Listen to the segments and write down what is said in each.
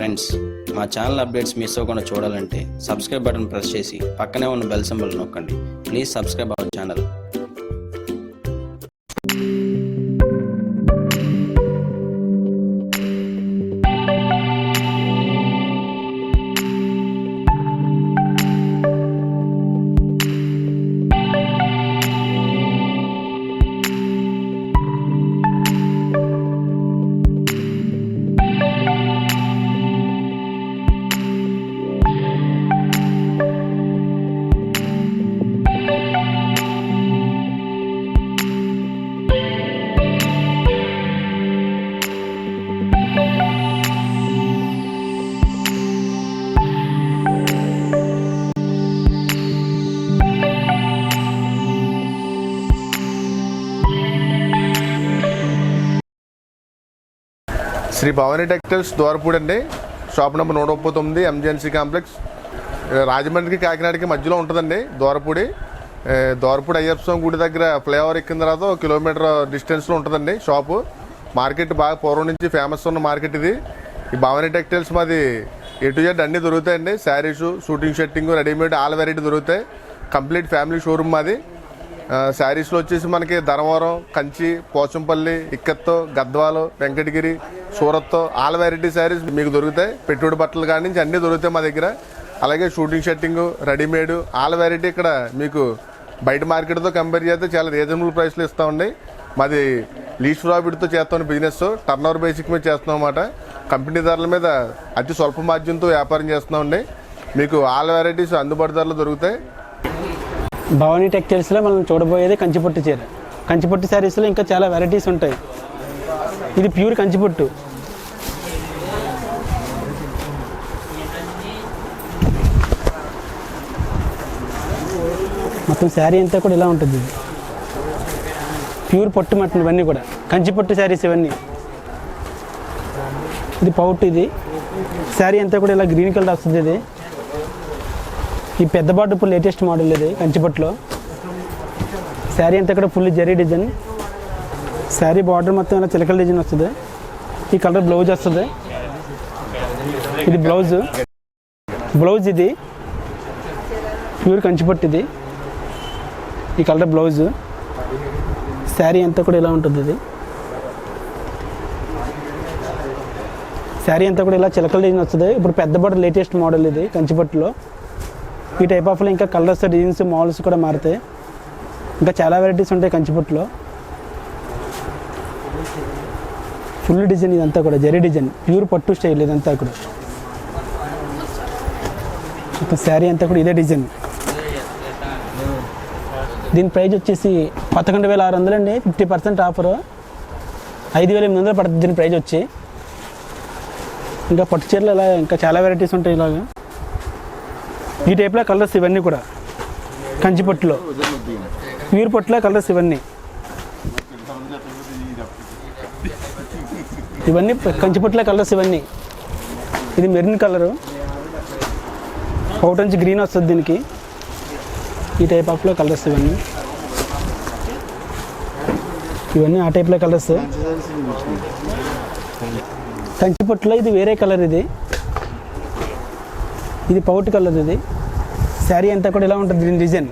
Friends, మా channel updates miss అవ్వకుండా చూడాలంటే సబ్స్క్రైబ్ బటన్ ప్రెస్ చేసి పక్కనే ఉన్న బెల్ సింబల్ నొక్కండి. Please subscribe our channel. Shri Bhavani textiles Dwarapudi అండి. షాప్ నెంబర్ 139 ఎంజీఎన్సీ కాంప్లెక్స్, రాజమండ్రికి కాకినాడకి మధ్యలో ఉంటుందండి. ద్వారపూడి అయ్యప్ప స్వామి గుడి దగ్గర ఫ్లైఓవర్ ఎక్కిన తర్వాత 1 కిలోమీటర్ డిస్టెన్స్లో ఉంటుందండి షాపు. మార్కెట్ బాగా పూర్వం నుంచి ఫేమస్ ఉన్న మార్కెట్ ఇది. ఈ భవానీ టెక్స్టైల్స్ మాది A to Z అన్నీ దొరుకుతాయండి. Saris, shooting shirting, readymade all variety దొరుకుతాయి. కంప్లీట్ ఫ్యామిలీ షోరూమ్ మాది. శారీస్లో వచ్చేసి మనకి ధర్మవరం, కంచి, పోచంపల్లి, ఇక్కత్తు, గద్వాలు, వెంకటగిరి, సూరత్ ఆల్ వెరైటీ శారీస్ మీకు దొరుకుతాయి. పెట్టుబడి బట్టలు కాడి నుంచి అన్నీ దొరుకుతాయి మా దగ్గర. అలాగే shooting shirting, readymade all variety ఇక్కడ మీకు బయట మార్కెట్తో కంపేర్ చేస్తే చాలా రీజనబుల్ ప్రైస్లో ఇస్తామండి. మాది లీస్ట్ ప్రాఫిట్తో చేస్తాం బిజినెస్. టర్న్ ఓవర్ బేసిక్ మీద చేస్తున్నాం అన్నమాట. కంపెనీ ధరల మీద అతి స్వల్ప మార్జిన్తో వ్యాపారం చేస్తున్నామండి. మీకు ఆల్ వెరైటీస్ అందుబాటు ధరలు దొరుకుతాయి. భవానీ టెక్స్టైల్స్లో మనం చూడబోయేది కంచిపట్టు చీర. కంచిపట్టు శారీస్లో ఇంకా చాలా వెరైటీస్ ఉంటాయి. ఇది ప్యూర్ కంచిపట్టు. మొత్తం శారీ అంతా కూడా ఇలా ఉంటుంది. ఇది ప్యూర్ పట్టు మట్టలు ఇవన్నీ కూడా కంచిపట్టు శారీస్ ఇవన్నీ. ఇది పౌట్. ఇది శారీ అంతా కూడా ఇలా గ్రీన్ కలర్ వస్తుంది. ఇది ఈ పెద్ద బార్డర్ ఇప్పుడు లేటెస్ట్ మోడల్. ఇది కంచిపట్టులో శారీ అంతా కూడా full zari design. Sari border మొత్తం ఇలా చిలకల డిజైన్ వస్తుంది. ఈ కలర్ బ్లౌజ్ వస్తుంది. ఇది బ్లౌజ్ ఇది ప్యూర్ కంచిపట్టు. ఇది ఈ కలర్ బ్లౌజ్. శారీ అంతా కూడా ఇలా ఉంటుంది. ఇది శారీ అంతా కూడా ఇలా చిలకల డిజైన్ వస్తుంది. ఇప్పుడు పెద్ద బార్డర్ లేటెస్ట్ మోడల్. ఇది కంచిపట్టులో ఈ టైప్ ఆఫ్లో ఇంకా కలర్స్, డిజైన్స్, మోడల్స్ కూడా మారుతాయి. ఇంకా చాలా వెరైటీస్ ఉంటాయి కంచిపట్టులో. ఫుల్ డిజైన్ ఇదంతా కూడా జరీ డిజైన్, ప్యూర్ పట్టు స్టైల్ ఇదంతా కూడా. ఇంకా శారీ అంతా కూడా ఇదే డిజైన్. దీని ప్రైస్ వచ్చేసి 11,600 అండి. 50% ఆఫర్. 5,800 పడుతుంది దీని ప్రైస్ వచ్చి. ఇంకా పట్టు చీరలు ఇలా ఇంకా చాలా వెరైటీస్ ఉంటాయి. ఇలాగా ఈ టైప్లో కలర్స్ ఇవన్నీ కూడా కంచిపట్టులో ప్యూర్ పట్టులో కలర్స్ ఇవన్నీ కంచిపట్టులో కలర్స్ ఇవన్నీ. ఇది మెరూన్ కలరు, అవుట్ నుంచి గ్రీన్ వస్తుంది దీనికి. ఈ టైప్ ఆఫ్లో కలర్స్ ఇవన్నీ ఆ టైప్లో కలర్స్. కంచిపట్టులో ఇది వేరే కలర్. ఇది పౌట్ కలర్. ఇది శారీ అంతా కూడా ఇలా ఉంటుంది. దీని డిజైన్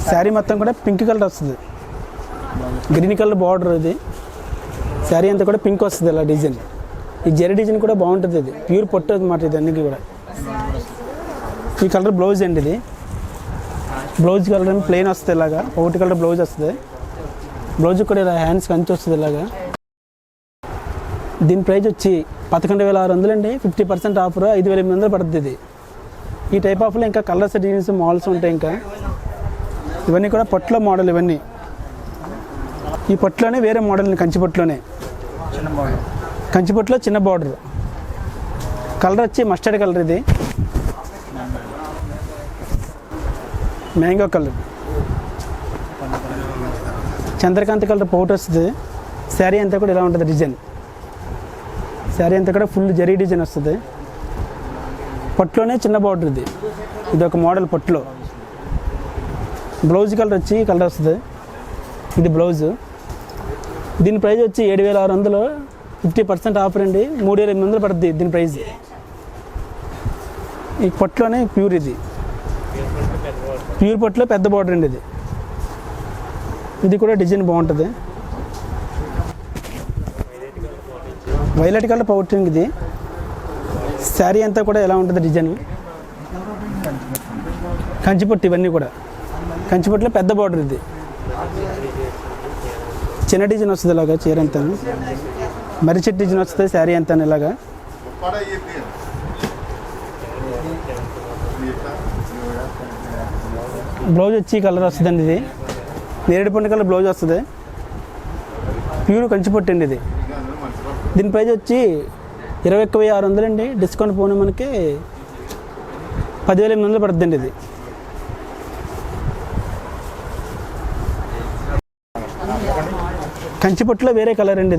శారీ మొత్తం కూడా పింక్ కలర్ వస్తుంది. Green colour border. ఇది శారీ అంతా కూడా పింక్ వస్తుంది ఇలా డిజైన్. ఈ జరీ డిజైన్ కూడా బాగుంటుంది. ఇది ప్యూర్ పొట్టు అన్నమాట. ఇది అన్నిటి కూడా ఈ కలర్ బ్లౌజ్ అండి. ఇది బ్లౌజ్ కలర్ ఏమి ప్లెయిన్ వస్తుంది. ఇలాగా పౌట్ కలర్ బ్లౌజ్ వస్తుంది. బ్లౌజ్ కూడా ఇలా హ్యాండ్స్ కంచి వస్తుంది ఇలాగా. దీని ప్రైస్ వచ్చి 11,600 అండి. 50% ఆఫర్. 5,800 పడుతుంది ఇది. ఈ టైప్ ఆఫ్లో ఇంకా కలర్స్, డిజైన్స్, మోడల్స్ ఉంటాయి. ఇంకా ఇవన్నీ కూడా పట్టులో మోడల్. ఇవన్నీ ఈ పట్టులోనే వేరే మోడల్. కంచిపట్టులోనే కంచిపట్టులో చిన్న బార్డర్. కలర్ వచ్చి మస్టర్డ్ కలర్. ఇది మ్యాంగో కలర్. చంద్రకాంత్ కలర్ పౌట్ వస్తుంది. శారీ అంతా కూడా ఇలా ఉంటుంది డిజైన్. శారీ అంతా కూడా ఫుల్ జరీ డిజైన్ వస్తుంది. పట్టులోనే చిన్న బార్డర్. ఇది ఒక మోడల్ పట్టులో. బ్లౌజ్ కలర్ వచ్చి కలర్ వస్తుంది. ఇది బ్లౌజ్. దీని ప్రైస్ వచ్చి 7,600, 50% ఆఫర్ అండి. 3,800 పడుతుంది దీని ప్రైస్. ఈ పట్టులోనే ప్యూర్, ఇది ప్యూర్ పట్టులో పెద్ద బార్డర్ అండి. ఇది కూడా డిజైన్ బాగుంటుంది. వైలెట్ కలర్ పౌటరింగ్ ఇది. శారీ అంతా కూడా ఎలా ఉంటుంది డిజైన్, కంచిపట్టు, ఇవన్నీ కూడా కంచిపట్టులో పెద్ద బార్డర్. ఇది చిన్న డిజైన్ వస్తుంది ఇలాగా, చీర అంతా మరి చెట్టు డిజైన్ వస్తుంది, శారీ అంతా ఇలాగా. బ్లౌజ్ వచ్చి కలర్ వస్తుందండి. ఇది నేరేడు పండు కలర్ బ్లౌజ్ వస్తుంది. ప్యూర్ కంచిపట్టు అండి ఇది. దీని ప్రైస్ వచ్చి 21,600 అండి. డిస్కౌంట్ పోను మనకి 10,800 పడుతుందండి. ఇది కంచిపట్టులో వేరే కలర్ అండి.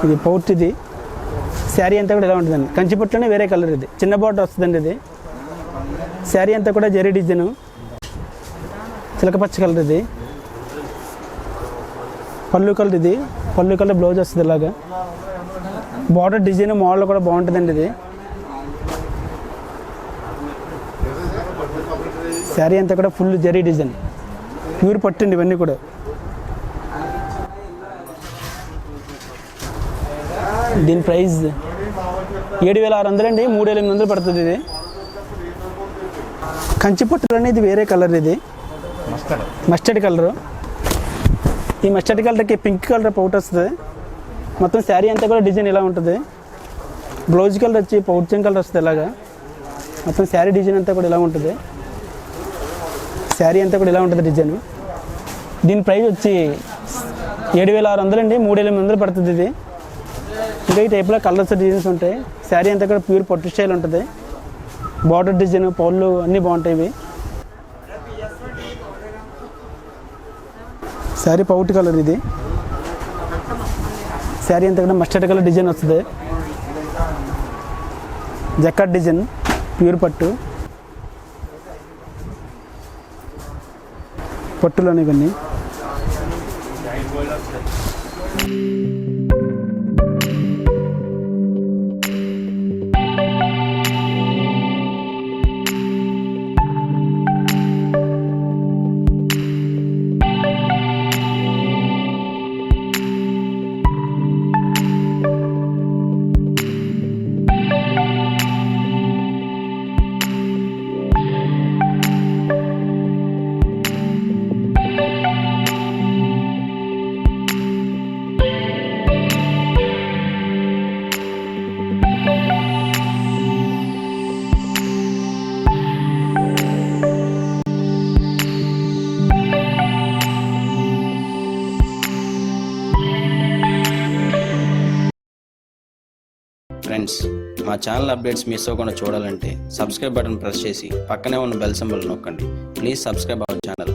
ఇది పౌట్. ఇది శారీ అంతా కూడా ఎలా ఉంటుందండి, కంచిపట్టులోనే వేరే కలర్. ఇది చిన్న బార్డర్ వస్తుందండి. ఇది శారీ అంతా కూడా జరీ డిజైన్, చిలకపచ్చ కలర్. ఇది పళ్ళు కలర్. ఇది పళ్ళు కలర్ బ్లౌజ్ వస్తుంది ఇలాగా. బార్డర్ డిజైన్ మోడల్ కూడా బాగుంటుందండి. ఇది శారీ అంతా కూడా ఫుల్ జరీ డిజైన్, ప్యూర్ పట్టండి ఇవన్నీ కూడా. దీని ప్రైస్ 7,600 అండి. 3,800 పడుతుంది. ఇది కంచిపట్టులోనే ఇది వేరే కలర్. ఇది మస్టర్డ్ కలరు. ఈ మస్టర్డ్ కలర్కి పింక్ కలర్ పౌట్ వస్తుంది. మొత్తం శారీ అంతా కూడా డిజైన్ ఇలా ఉంటుంది. బ్లౌజ్ కలర్ వచ్చి పౌచన్ కలర్ వస్తుంది ఇలాగా. మొత్తం శారీ డిజైన్ అంతా కూడా ఇలా ఉంటుంది. శారీ అంతా కూడా ఇలా ఉంటుంది డిజైన్. దీని ప్రైస్ వచ్చి 7,600 అండి. 3,800 పడుతుంది. ఇది ఇంకా ఈ టైప్లో కలర్స్ డిజైన్స్ ఉంటాయి. శారీ అంతా కూడా ప్యూర్ పట్టు స్టైల్ ఉంటుంది. బార్డర్ డిజైన్, పౌళ్ళు అన్నీ బాగుంటాయి. ఇవి శారీ పౌట్ కలర్. ఇది శారీ అంతా కూడా మస్టర్డ్ కలర్ డిజైన్ వస్తుంది. జక్కట్ డిజైన్, ప్యూర్ పట్టు, పట్టులోనే ఇవన్నీ. ఫ్రెండ్స్, మా ఛానల్ అప్డేట్స్ మిస్ అవ్వకుండా చూడాలంటే సబ్స్క్రైబ్ బటన్ ప్రెస్ చేసి పక్కనే ఉన్న బెల్ సింబల్ నొక్కండి. Please subscribe our channel.